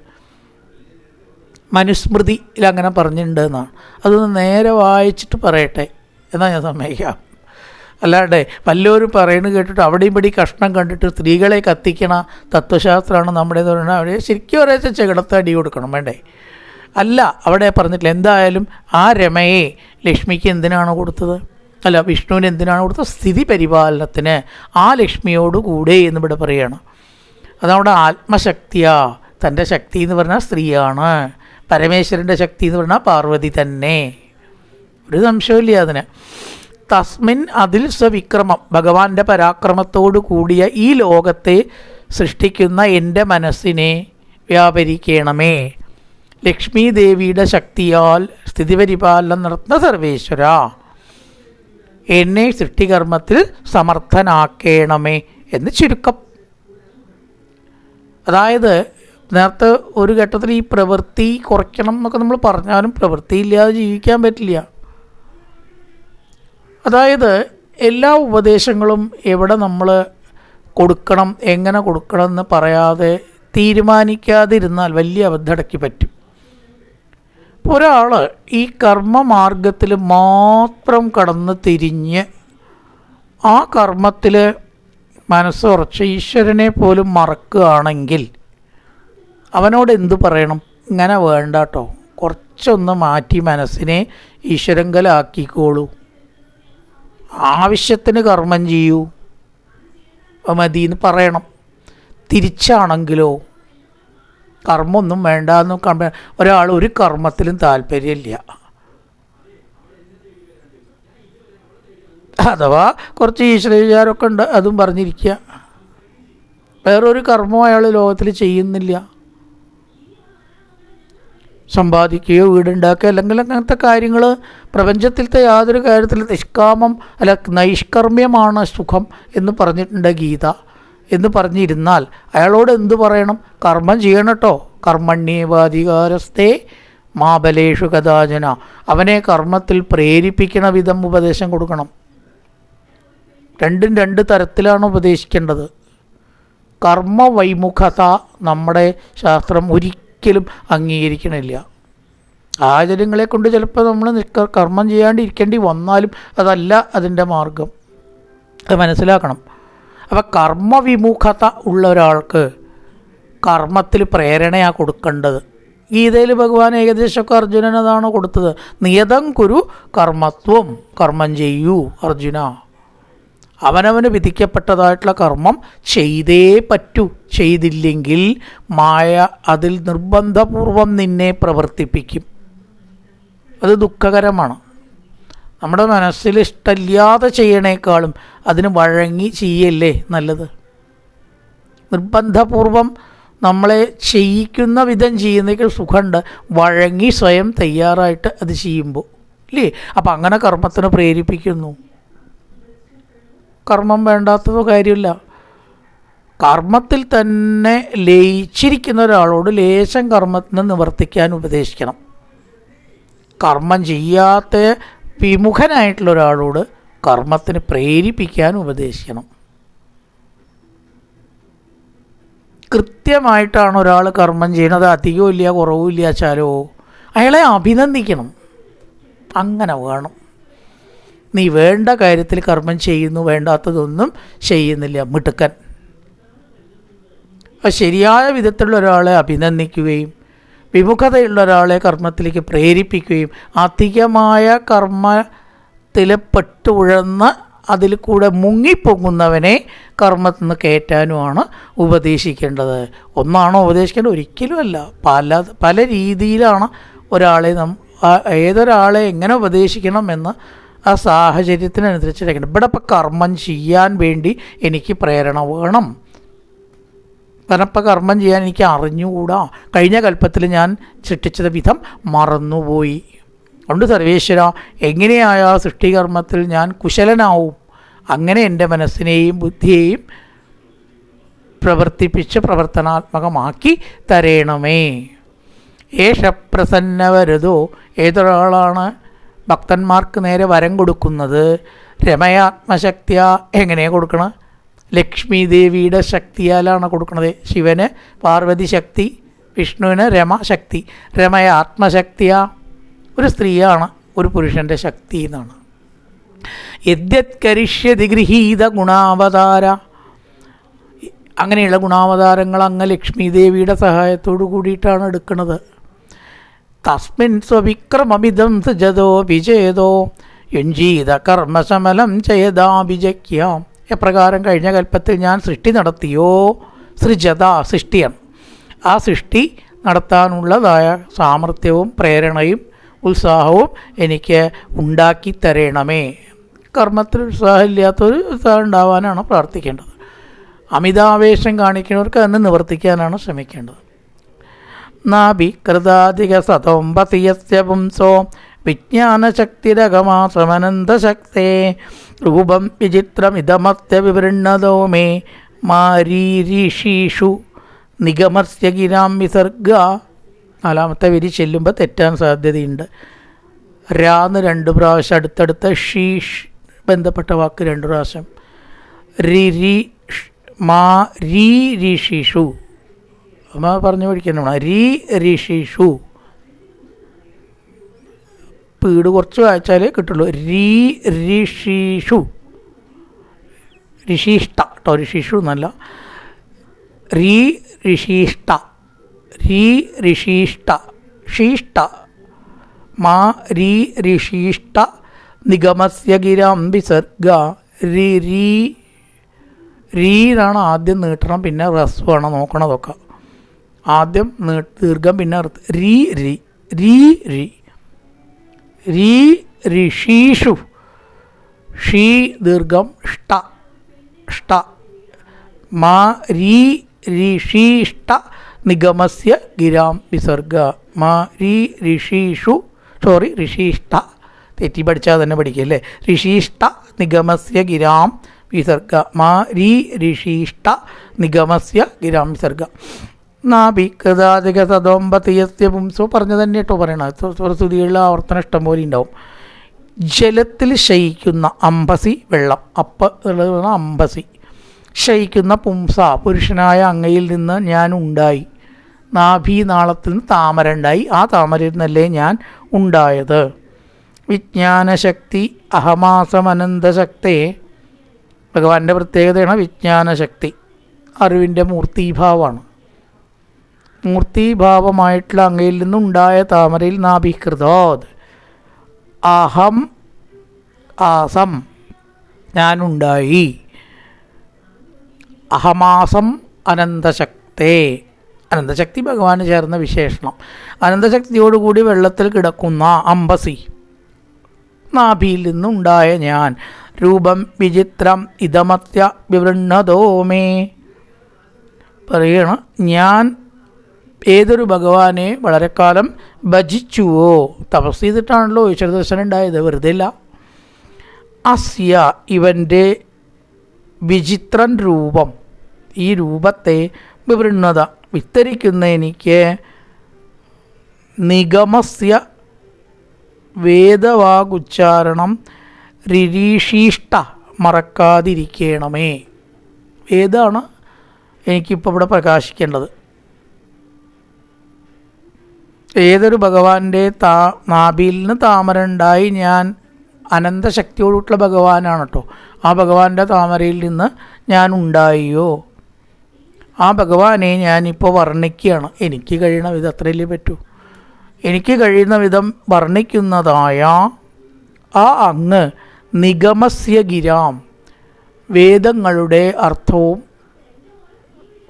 മനുസ്മൃതിയിൽ അങ്ങനെ പറഞ്ഞിട്ടുണ്ട് എന്നാണ്. അതൊന്ന് നേരെ വായിച്ചിട്ട് പറയട്ടെ എന്നാൽ ഞാൻ സമ്മതിക്കാം. അല്ലാണ്ട് വല്ലവരും പറയുന്നത് കേട്ടിട്ട് അവിടെയും ഇവിടെ കഷ്ണം കണ്ടിട്ട് സ്ത്രീകളെ കത്തിക്കണ തത്വശാസ്ത്രമാണ് നമ്മുടേത് പറയുന്നത്. അവിടെ ശരിക്കും ഒരേച്ച ചെകിടത്ത് അടി കൊടുക്കണം, വേണ്ടേ? അല്ല, അവിടെ പറഞ്ഞിട്ടില്ല. എന്തായാലും ആ രമയെ ലക്ഷ്മിക്ക് എന്തിനാണ് കൊടുത്തത്? അല്ല, വിഷ്ണുവിന് എന്തിനാണ് കൊടുത്തത്? സ്ഥിതി പരിപാലനത്തിന്. ആ ലക്ഷ്മിയോടുകൂടെ എന്നിവിടെ പറയുകയാണ്. അതവിടെ ആത്മശക്തിയാ. തൻ്റെ ശക്തി എന്ന് പറഞ്ഞാൽ സ്ത്രീയാണ്. പരമേശ്വരൻ്റെ ശക്തി എന്ന് പറഞ്ഞാൽ പാർവതി തന്നെ. ഒരു സംശയമില്ല അതിന്. തസ്മിൻ അതിൽ സ്വവിക്രമം, ഭഗവാന്റെ പരാക്രമത്തോടു കൂടിയ ഈ ലോകത്തെ സൃഷ്ടിക്കുന്ന എൻ്റെ മനസ്സിനെ വ്യാപരിക്കണമേ. ലക്ഷ്മി ദേവിയുടെ ശക്തിയാൽ സ്ഥിതിപരിപാലനം നടത്തുന്ന സർവേശ്വര, എന്നെ സൃഷ്ടികർമ്മത്തിൽ സമർത്ഥനാക്കേണമേ എന്ന് ചുരുക്കം. അതായത് നേരത്തെ ഒരു ഘട്ടത്തിൽ ഈ പ്രവൃത്തി കുറയ്ക്കണം എന്നൊക്കെ നമ്മൾ പറഞ്ഞാലും പ്രവൃത്തിയില്ലാതെ ജീവിക്കാൻ പറ്റില്ല. അതായത് എല്ലാ ഉപദേശങ്ങളും എവിടെ നമ്മൾ കൊടുക്കണം, എങ്ങനെ കൊടുക്കണം എന്ന് പറയാതെ തീരുമാനിക്കാതിരുന്നാൽ വലിയ അബദ്ധടക്കി പറ്റും. ഒരാൾ ഈ കർമ്മമാർഗത്തിൽ മാത്രം കടന്ന് തിരിഞ്ഞ് ആ കർമ്മത്തിൽ മനസ്സുറച്ച് ഈശ്വരനെ പോലും മറക്കുകയാണെങ്കിൽ അവനോട് എന്തു പറയണം? ഇങ്ങനെ വേണ്ട കേട്ടോ, കുറച്ചൊന്ന് മാറ്റി മനസ്സിനെ ഈശ്വരങ്കലാക്കിക്കോളൂ. ആവശ്യത്തിന് കർമ്മം ചെയ്യൂ മതിയെന്ന് പറയണം. തിരിച്ചാണെങ്കിലോ കർമ്മമൊന്നും വേണ്ടെന്ന് ഒരാൾ ഒരു കർമ്മത്തിലും താല്പര്യമില്ല. അഥവാ കുറച്ച് ഈശ്വരവിചാരമൊക്കെ ഉണ്ട്, അതും പറഞ്ഞിരിക്കുക. വേറൊരു കർമ്മവും അയാൾ ലോകത്തിൽ ചെയ്യുന്നില്ല. സമ്പാദിക്കുകയോ വീടുണ്ടാക്കുക അല്ലെങ്കിൽ അങ്ങനത്തെ കാര്യങ്ങൾ പ്രപഞ്ചത്തിലത്തെ യാതൊരു കാര്യത്തിലും നിഷ്കാമം അല്ല നൈഷ്കർമ്മ്യമാണ് സുഖം എന്ന് പറഞ്ഞിട്ടുണ്ട് ഗീത എന്ന് പറഞ്ഞിരുന്നാൽ അയാളോട് എന്തു പറയണം? കർമ്മം ചെയ്യണം കേട്ടോ. കർമ്മണ്യേവാധികാരസ്ഥേ മാബലേഷു കഥാചന. അവനെ കർമ്മത്തിൽ പ്രേരിപ്പിക്കണ വിധം ഉപദേശം കൊടുക്കണം. രണ്ടും രണ്ട് തരത്തിലാണ് ഉപദേശിക്കേണ്ടത്. കർമ്മവൈമുഖത നമ്മുടെ ശാസ്ത്രം ഒരിക്കലും അംഗീകരിക്കണില്ല. ആചാര്യങ്ങളെ കൊണ്ട് ചിലപ്പോൾ നമ്മൾ കർമ്മം ചെയ്യാണ്ടിരിക്കേണ്ടി വന്നാലും അതല്ല അതിൻ്റെ മാർഗം. അത് മനസ്സിലാക്കണം. അപ്പോൾ കർമ്മവിമുഖത ഉള്ള ഒരാൾക്ക് കർമ്മത്തിൽ പ്രേരണയാണ് കൊടുക്കേണ്ടത്. ഗീതയിൽ ഭഗവാൻ ഏകദേശമൊക്കെ അർജുനൻ അതാണ് കൊടുത്തത്. നിയതം കുരു കർമ്മത്വം, കർമ്മം ചെയ്യൂ അർജുന. അവനവന് വിധിക്കപ്പെട്ടതായിട്ടുള്ള കർമ്മം ചെയ്തേ പറ്റൂ. ചെയ്തില്ലെങ്കിൽ മായ അതിൽ നിർബന്ധപൂർവം നിന്നെ പ്രവർത്തിപ്പിക്കും. അത് ദുഃഖകരമാണ്. നമ്മുടെ മനസ്സിൽ ഇഷ്ടമില്ലാതെ ചെയ്യണേക്കാളും അതിന് വഴങ്ങി ചെയ്യല്ലേ നല്ലത്. നിർബന്ധപൂർവം നമ്മളെ ചെയ്യിക്കുന്ന വിധം ചെയ്യുന്നതിൽ സുഖമുണ്ട്, വഴങ്ങി സ്വയം തയ്യാറായിട്ട് അത് ചെയ്യുമ്പോൾ ഇല്ലേ. അപ്പം അങ്ങനെ കർമ്മത്തിന് പ്രേരിപ്പിക്കുന്നു. കർമ്മം വേണ്ടാത്തതോ കാര്യമില്ല. കർമ്മത്തിൽ തന്നെ ലയിച്ചിരിക്കുന്ന ഒരാളോട് ലേശം കർമ്മത്തിന് നിവർത്തിക്കാൻ ഉപദേശിക്കണം. കർമ്മം ചെയ്യാത്ത വിമുഖനായിട്ടുള്ള ഒരാളോട് കർമ്മത്തിന് പ്രേരിപ്പിക്കാൻ ഉപദേശിക്കണം. കൃത്യമായിട്ടാണ് ഒരാൾ കർമ്മം ചെയ്യുന്നത്, അധികവും ഇല്ല കുറവും ഇല്ല വെച്ചാലോ അയാളെ അഭിനന്ദിക്കണം. അങ്ങനെ വേണം. നീ വേണ്ട കാര്യത്തിൽ കർമ്മം ചെയ്യുന്നു, വേണ്ടാത്തതൊന്നും ചെയ്യുന്നില്ല, മിടുക്കൻ. അപ്പോൾ ശരിയായ വിധത്തിലുള്ള ഒരാളെ അഭിനന്ദിക്കുകയും വിമുഖതയുള്ള ഒരാളെ കർമ്മത്തിലേക്ക് പ്രേരിപ്പിക്കുകയും അധികമായ കർമ്മത്തിൽ പെട്ടുഴന്ന് അതിൽ കൂടെ മുങ്ങിപ്പൊങ്ങുന്നവനെ കർമ്മത്തിൽ നിന്ന് കയറ്റാനുമാണ് ഉപദേശിക്കേണ്ടത്. ഒന്നാണോ ഉപദേശിക്കേണ്ടത്? ഒരിക്കലുമല്ല. പല രീതിയിലാണ് ഒരാളെ ഏതൊരാളെ എങ്ങനെ ഉപദേശിക്കണം എന്ന് ആ സാഹചര്യത്തിനനുസരിച്ചിരിക്കണം. ഇവിടെ ഇപ്പം കർമ്മം ചെയ്യാൻ വേണ്ടി എനിക്ക് പ്രേരണ വേണം. കാരണം ഇപ്പം കർമ്മം ചെയ്യാൻ എനിക്ക് അറിഞ്ഞുകൂടാ, കഴിഞ്ഞ കൽപ്പത്തിൽ ഞാൻ സൃഷ്ടിച്ചത് വിധം മറന്നുപോയി. അതുകൊണ്ട് സർവേശ്വര എങ്ങനെയായ സൃഷ്ടികർമ്മത്തിൽ ഞാൻ കുശലനാവും, അങ്ങനെ എൻ്റെ മനസ്സിനെയും ബുദ്ധിയെയും പ്രവർത്തിപ്പിച്ച് പ്രവർത്തനാത്മകമാക്കി തരേണമേ. ഏഷ പ്രസന്നവരതോ, ഏതൊരാളാണ് ഭക്തന്മാർക്ക് നേരെ വരം കൊടുക്കുന്നത്? രമയാത്മശക്തിയ. എങ്ങനെയാണ് കൊടുക്കണം? ലക്ഷ്മി ദേവിയുടെ ശക്തിയാലാണ് കൊടുക്കുന്നത്. ശിവന് പാർവതി ശക്തി, വിഷ്ണുവിന് രമശക്തി. രമയ ആത്മശക്തിയ ഒരു സ്ത്രീയാണ്, ഒരു പുരുഷൻ്റെ ശക്തി എന്നാണ്. യദ്യത് കരിഷ്യതി ഗൃഹീത ഗുണാവതാര. അങ്ങനെയുള്ള ഗുണാവതാരങ്ങൾ അങ്ങ് ലക്ഷ്മി ദേവിയുടെ സഹായത്തോടു കൂടിയിട്ടാണ് എടുക്കുന്നത്. തസ്മിൻ സ്വവിക്രമമിതം സൃജതോ വിജയതോ യുഞ്ജീത കർമ്മശമലം ചയദാഭിജക്യാം. എപ്രകാരം കഴിഞ്ഞ കൽപ്പത്തിൽ ഞാൻ സൃഷ്ടി നടത്തിയോ, സൃജത സൃഷ്ടിയാണ്, ആ സൃഷ്ടി നടത്താനുള്ളതായ സാമർഥ്യവും പ്രേരണയും ഉത്സാഹവും എനിക്ക് ഉണ്ടാക്കി തരണമേ. കർമ്മത്തിൽ ഉത്സാഹമില്ലാത്തൊരു ഉത്സാഹം ഉണ്ടാവാനാണ് പ്രാർത്ഥിക്കേണ്ടത്. അമിതാവേശം കാണിക്കുന്നവർക്ക് അതിന് നിവർത്തിക്കാനാണ് ശ്രമിക്കേണ്ടത്. നാഭികൃതാധിക സതോമ്പതിയസ്യ പുംസോ വിജ്ഞാനശക്തിരകമാസമനന്തശക്തേ രൂപം വിചിത്രമിതമത്യ വിവൃണ്ണതോ മേ മാരീരീഷീഷു നിഗമസ്യ ഗിരാം വിസർഗ. നാലാമത്തെ വരി ചെല്ലുമ്പോൾ തെറ്റാൻ സാധ്യതയുണ്ട്. രാന്ന് 2 പ്രാവശ്യം അടുത്തടുത്ത ഷീഷ് ബന്ധപ്പെട്ട വാക്ക് 2 പ്രാവശ്യം. മാ രീ ഋഷിഷു അമ്മ പറഞ്ഞു പഠിക്കണം. ഋഷിഷു പീട് കുറച്ച് വായിച്ചാലേ കിട്ടുള്ളൂ. ഋഷിഷു ഋഷിഷ്ട കേട്ടോ, ഋഷിഷു എന്നല്ല. ഋഷിഷ്ട ഋഷിഷ്ട ഷീഷ്ട മാ ഋഷിഷ്ട നിഗമസ്യ ഗിരാം വിസർഗ. രീ രീ രീനാണ് ആദ്യം നീട്ടണം, പിന്നെ റസ്വാണ് നോക്കണതൊക്കെ. ആദ്യം ദീർഘം, പിന്നെ രീ രീ രീ രീ രീ ഋഷീഷു. ഷീ ദീർഘം ഷ്ട ഷ്ട. മാ രീ ഋഷീഷ്ട നിഗമസ്യ ഗിരാം വിസർഗ. മാ രീ ഋഷീഷു, സോറി ഋഷീഷ്ട, തെറ്റി പഠിച്ചാൽ തന്നെ പഠിക്കല്ലേ. ഋഷീഷ്ട നിഗമസ്യ ഗിരാം വിസർഗ. മാ രീ ഋഷീഷ്ട നിഗമസ്യ ഗിരാം വിസർഗ. നാഭി കൃതാധിക സദോമ്പതീയസ്യ പുംസോ പറഞ്ഞു തന്നെ കേട്ടോ പറയണത്. സ്തുതികളിൽ ആവർത്തനം ഇഷ്ടം പോലെ ഉണ്ടാവും. ജലത്തിൽ ശയിക്കുന്ന അംബസി, വെള്ളം, അപ്പ് എന്നുള്ളത് അംബസി. ശയിക്കുന്ന പുംസ, പുരുഷനായ അങ്ങയിൽ നിന്ന് ഞാൻ ഉണ്ടായി. നാഭി നാളത്തിൽ നിന്ന് താമര ഉണ്ടായി, ആ താമരയിൽ നിന്നല്ലേ ഞാൻ ഉണ്ടായത്. വിജ്ഞാനശക്തി അഹമാസമനന്തശക്തേ. ഭഗവാന്റെ പ്രത്യേകതയാണ് വിജ്ഞാനശക്തി. അറിവിൻ്റെ മൂർത്തീഭാവമാണ്. മൂർത്തീഭാവമായിട്ടുള്ള അങ്ങയിൽ നിന്നുണ്ടായ താമരയിൽ നാഭികൃതോത് അഹം ആസം, ഞാനുണ്ടായി. അഹമാസം അനന്തശക്തേ. അനന്തശക്തി ഭഗവാന് ചേർന്ന വിശേഷണം. അനന്തശക്തിയോടുകൂടി വെള്ളത്തിൽ കിടക്കുന്ന അംബസി, നാഭിയിൽ നിന്നുണ്ടായ ഞാൻ. രൂപം വിചിത്രം ഇതമത്യ വിവൃണ്ണതോമേ. പറയണം, ഞാൻ ഏതൊരു ഭഗവാനെ വളരെ കാലം ഭജിച്ചുവോ. തപസ് ചെയ്തിട്ടാണല്ലോ ഈശ്വര ദർശനം ഉണ്ടായത്, വെറുതെ ഇല്ല. അസ്യ, ഇവൻ്റെ വിചിത്രൻ രൂപം, ഈ രൂപത്തെ വിവൃണ്ണത, വിസ്തരിക്കുന്ന എനിക്ക് നിഗമസ്യ വേദവാഗുച്ചാരണം രിരീഷീഷ്ട മറക്കാതിരിക്കണമേ. വേദമാണ് എനിക്കിപ്പോൾ ഇവിടെ പ്രകാശിക്കേണ്ടത്. ഏതൊരു ഭഗവാന്റെ നാഭിയിൽ നിന്ന് താമര ഉണ്ടായി, ഞാൻ അനന്തശക്തിയോടുള്ള ഭഗവാനാണ് കേട്ടോ. ആ ഭഗവാന്റെ താമരയിൽ നിന്ന് ഞാൻ ഉണ്ടായോ, ആ ഭഗവാനെ ഞാനിപ്പോൾ വർണ്ണിക്കുകയാണ്. എനിക്ക് കഴിയുന്ന വിധം അത്രയല്ലേ പറ്റൂ. എനിക്ക് കഴിയുന്ന വിധം വർണ്ണിക്കുന്നതായ ആ അങ്ങ് നിഗമസ്യ ഗിരാം, വേദങ്ങളുടെ അർത്ഥവും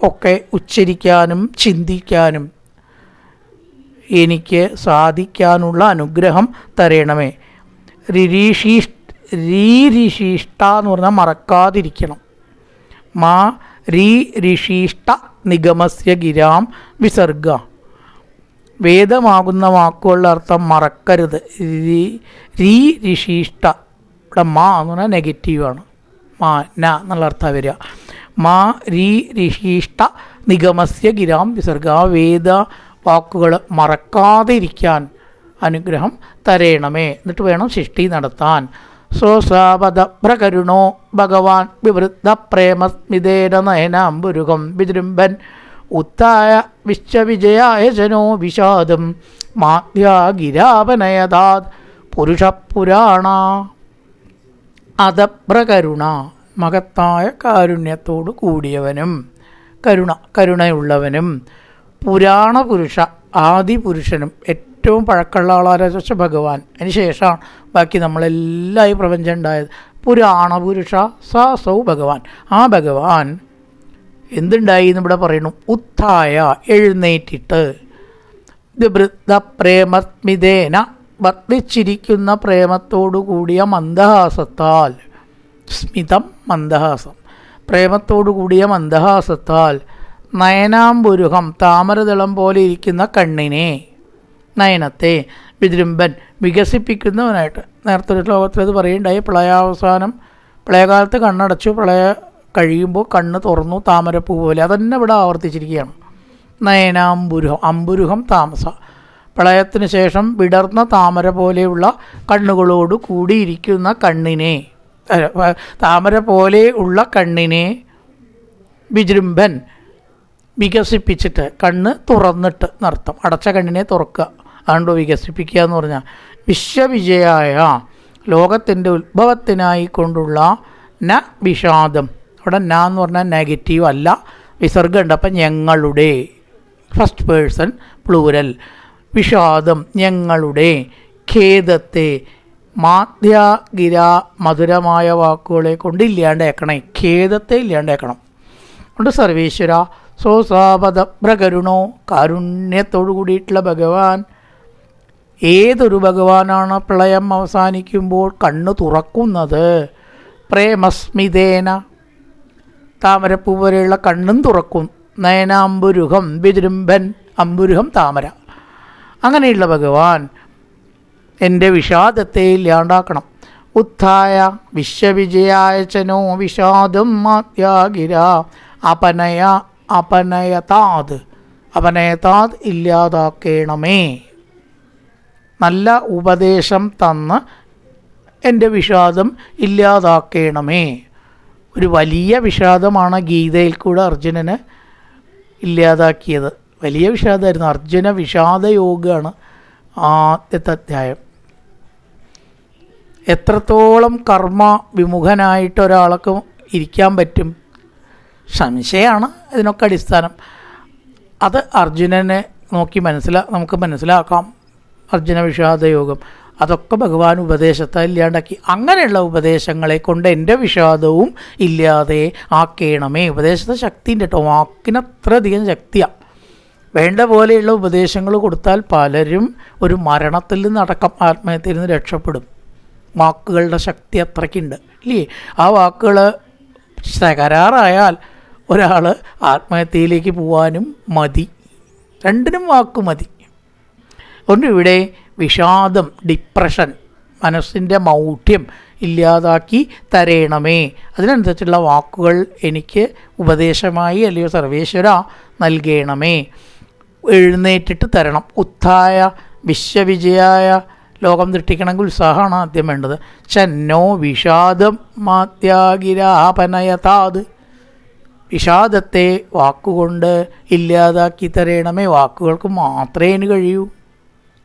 ഒക്കെ ഉച്ചരിക്കാനും ചിന്തിക്കാനും എനിക്ക് സാധിക്കാനുള്ള അനുഗ്രഹം തരണമേ. ഋഷീഷ്ട എന്ന് പറഞ്ഞാൽ മറക്കാതിരിക്കണം. മാ ഋഷീഷ്ട നിഗമസ്യ ഗിരാം വിസർഗ. വേദമാകുന്ന വാക്കുകളുടെ അർത്ഥം മറക്കരുത്. ഋഷീഷ്ട, ഇവിടെ മാ എന്ന് പറഞ്ഞാൽ നെഗറ്റീവാണ്. മാ ന എന്നുള്ള അർത്ഥം വരിക. മാ ഋഷീഷ്ട നിഗമസ്യ ഗിരാം വിസർഗ. വേദ വാക്കുകൾ മറക്കാതെ ഇരിക്കാൻ അനുഗ്രഹം തരേണമേ. എന്നിട്ട് വേണം സൃഷ്ടി നടത്താൻ. സ്വസാപദഭ്രകരുണോ ഭഗവാൻ വിവൃദ്ധ പ്രേമസ്മിതേന നയനാംബുരുകം വിജൃംഭൻ ഉത്തായ വിശ്വവിജയായ ജനോ വിഷാദം മാധ്യാഗിരാപനയതാത് പുരുഷപുരാണ. അദഭ്രകരുണ, മഹത്തായ കാരുണ്യത്തോടു കൂടിയവനും കരുണയുള്ളവനും, പുരാണ പുരുഷ, ആദിപുരുഷനും, ഏറ്റവും പഴക്കമുള്ള ആളാരാച്ച ഭഗവാൻ. അതിന് ശേഷമാണ് ബാക്കി നമ്മളെല്ലാം ഈ പ്രപഞ്ചം ഉണ്ടായത്. പുരാണ പുരുഷ സൗ ഭഗവാൻ. ആ ഭഗവാൻ എന്തുണ്ടായി എന്നിവിടെ പറയുന്നു. ഉത്ഥായ, എഴുന്നേറ്റിട്ട്, വൃദ്ധ പ്രേമസ്മിതേന, വർദ്ധിച്ചിരിക്കുന്ന പ്രേമത്തോടു കൂടിയ മന്ദഹാസത്താൽ, സ്മിതം മന്ദഹാസം, പ്രേമത്തോടു കൂടിയ മന്ദഹാസത്താൽ, നയനാംബുരുഹം, താമരദളം പോലെ ഇരിക്കുന്ന കണ്ണിനെ, നയനത്തെ, വിജൃംഭൻ, വികസിപ്പിക്കുന്നവനായിട്ട്. നേരത്തെ ഒരു ശ്ലോകത്തിൽ അത് പറയുണ്ടായി. പ്രളയകാലത്ത് കണ്ണടച്ചു, കഴിയുമ്പോൾ കണ്ണ് തുറന്നു, താമരപ്പൂ പോലെ. അതന്നെ ഇവിടെ ആവർത്തിച്ചിരിക്കുകയാണ്. നയനാംബുരുഹം, അമ്പുരുഹം താമസ, പ്രളയത്തിന് ശേഷം വിടർന്ന താമര പോലെയുള്ള കണ്ണുകളോട് കൂടിയിരിക്കുന്ന കണ്ണിനെ, താമര പോലെ ഉള്ള കണ്ണിനെ, വിജൃംഭൻ, വികസിപ്പിച്ചിട്ട്, കണ്ണ് തുറന്നിട്ട് എന്നർത്ഥം. അടച്ച കണ്ണിനെ തുറക്കുക, അതുകൊണ്ട് വികസിപ്പിക്കുക എന്ന് പറഞ്ഞാൽ. വിശ്വവിജയായ, ലോകത്തിൻ്റെ ഉത്ഭവത്തിനായി കൊണ്ടുള്ള ന വിഷാദം. അവിടെ ന എന്ന് പറഞ്ഞാൽ നെഗറ്റീവ് അല്ല, വിസർഗം ഉണ്ട്. അപ്പം ഞങ്ങളുടെ, ഫസ്റ്റ് പേഴ്സൺ പ്ലൂരൽ. വിഷാദം, ഞങ്ങളുടെ, ഖേദത്തെ, മാധ്യ ഗിര മധുരമായ വാക്കുകളെ കൊണ്ട് ഇല്ലാണ്ടേക്കണേ, ഖേദത്തെ ഇല്ലാണ്ടേക്കണം. കൊണ്ട് സർവേശ്വര സോസാപദഭ്രകരുണോ, കാരുണ്യത്തോടു കൂടിയിട്ടുള്ള ഭഗവാൻ. ഏതൊരു ഭഗവാനാണ് പ്രളയം അവസാനിക്കുമ്പോൾ കണ്ണ് തുറക്കുന്നത്? പ്രേമസ്മിതേന, താമരപ്പൂ പോലെയുള്ള കണ്ണും തുറക്കും. നയനാംബുരുഹം വിജൃംഭൻ, അംബുരുഹം താമര. അങ്ങനെയുള്ള ഭഗവാൻ എൻ്റെ വിഷാദത്തെ ഇല്ലാണ്ടാക്കണം. ഉത്ഥായ വിശ്വവിജയായ ചനോ വിഷാദം മാത്യാഗിര അപനയ അപനയതാത്, അപനയതാത് ഇല്ലാതാക്കേണമേ. നല്ല ഉപദേശം തന്ന് എൻ്റെ വിഷാദം ഇല്ലാതാക്കേണമേ. ഒരു വലിയ വിഷാദമാണ് ഗീതയിൽ കൂടെ അർജുനന് ഇല്ലാതാക്കിയത്. വലിയ വിഷാദമായിരുന്നു. അർജുന വിഷാദയോഗമാണ് ആദ്യത്തെ അധ്യായം. എത്രത്തോളം കർമ്മ വിമുഖനായിട്ട് ഒരാൾക്ക് ഇരിക്കാൻ പറ്റും? സംശയമാണ് ഇതിനൊക്കെ അടിസ്ഥാനം. അത് അർജുനനെ നോക്കി നമുക്ക് മനസ്സിലാക്കാം. അർജുന വിഷാദയോഗം അതൊക്കെ ഭഗവാൻ ഉപദേശത്താൽ ഇല്ലാണ്ടാക്കി. അങ്ങനെയുള്ള ഉപദേശങ്ങളെ കൊണ്ട് എൻ്റെ വിഷാദവും ഇല്ലാതെ ആക്കേണമേ. ഉപദേശത്തെ ശക്തിയുണ്ട് കേട്ടോ, വാക്കിനത്രയധികം ശക്തിയാണ്. വേണ്ട പോലെയുള്ള ഉപദേശങ്ങൾ കൊടുത്താൽ പലരും ഒരു മരണത്തിൽ നിന്നടക്കം ആത്മഹത്യയിൽ നിന്ന് രക്ഷപ്പെടും. വാക്കുകളുടെ ശക്തി അത്രയ്ക്കുണ്ട് ഇല്ലേ? ആ വാക്കുകൾ തകരാറായാൽ ഒരാൾ ആത്മഹത്യയിലേക്ക് പോകാനും മതി. രണ്ടിനും വാക്ക് മതി. അതുകൊണ്ട് ഇവിടെ വിഷാദം, ഡിപ്രഷൻ, മനസ്സിൻ്റെ മൗഢ്യം ഇല്ലാതാക്കി തരേണമേ. അതിനനുസരിച്ചുള്ള വാക്കുകൾ എനിക്ക് ഉപദേശമായി അല്ലയോ സർവേശ്വര നൽകേണമേ. എഴുന്നേറ്റിട്ട് തരണം. ഉത്ഥായ വിശ്വവിജയായ, ലോകം സൃഷ്ടിക്കണമെങ്കിൽ ഉത്സാഹമാണ് ആദ്യം വേണ്ടത്. ചന്നോ വിഷാദം മാത്യാഗിരാപനയതാത്, വിഷാദത്തെ വാക്കുകൊണ്ട് ഇല്ലാതാക്കി തരേണമേ. വാക്കുകൾക്ക് മാത്രമേ അതിന് കഴിയൂ,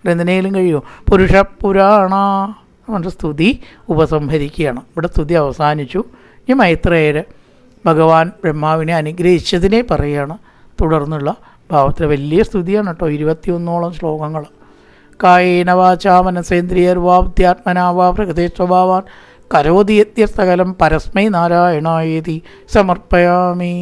എന്തിനേലും കഴിയൂ. പുരുഷപുരാണ നമ്മുടെ സ്തുതി ഉപസംഹരിക്കുകയാണ്. ഇവിടെ സ്തുതി അവസാനിച്ചു. ഈ മൈത്രേയർ ഭഗവാൻ ബ്രഹ്മാവിനെ അനുഗ്രഹിച്ചതിനെ പറയുകയാണ്. തുടർന്നുള്ള ഭാവത്തിൽ വലിയ സ്തുതിയാണ് കേട്ടോ, 21ഓളം ശ്ലോകങ്ങൾ. കായേന വാചാ മനസേന്ദ്രിയർവാബ്ധ്യാത്മനാ വാ പ്രകൃതി സ്വഭാവാൻ കരോതി യത്യസ്തകലം പരസ്മൈ നാരായണായേതി സമർപ്പയാമി.